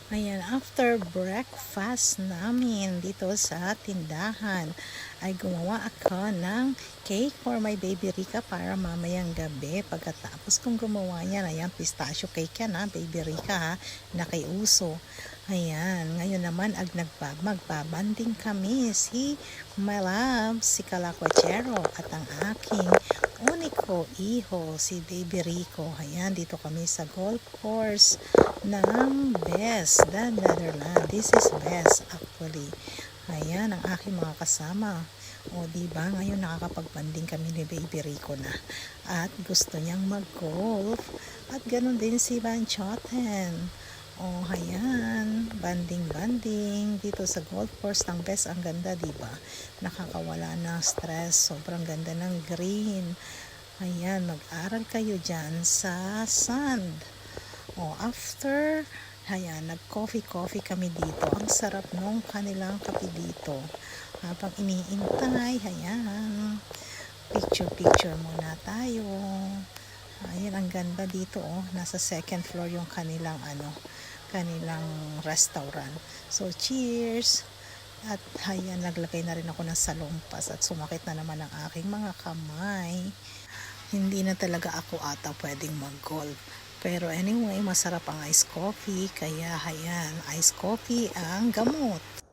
Ayan, after breakfast namin dito sa tindahan, ay gumawa ako ng cake for my baby Rika para mamayang gabi. Pagkatapos kong gumawa yan, ayan, pistachio cake yan ha, baby Rika ha, na kay Uso. Ayan, ngayon naman magbabanding kami si my love, si Calacuachero at ang aking Unico Iho, si Baby Rico. Ayan, dito kami sa golf course ng Best, the Netherlands. This is Best actually. Ayan, ang aking mga kasama. O, diba, ngayon nakakapagbanding kami ni Baby Rico na. At gusto niyang mag-golf. At ganun din si Van Choten. Oh, ayan, banding dito sa golf course ng Best. Ang ganda, diba? Nakakawala ng stress. Sobrang ganda ng green. Ayan, mag-aral kayo dyan sa sand. Oh, after, ayan, nag-coffee kami dito. Ang sarap nung kanilang kape dito. Habang iniintay, ayan, picture muna tayo. Ayan, ang ganda dito, oh. Nasa second floor yung kanilang kanilang restaurant. So, cheers! At ayan, naglagay na rin ako ng salumpas at sumakit na naman ang aking mga kamay. Hindi na talaga ako ata pwedeng mag-golf. Pero anyway, masarap ang iced coffee. Kaya ayan, iced coffee ang gamot.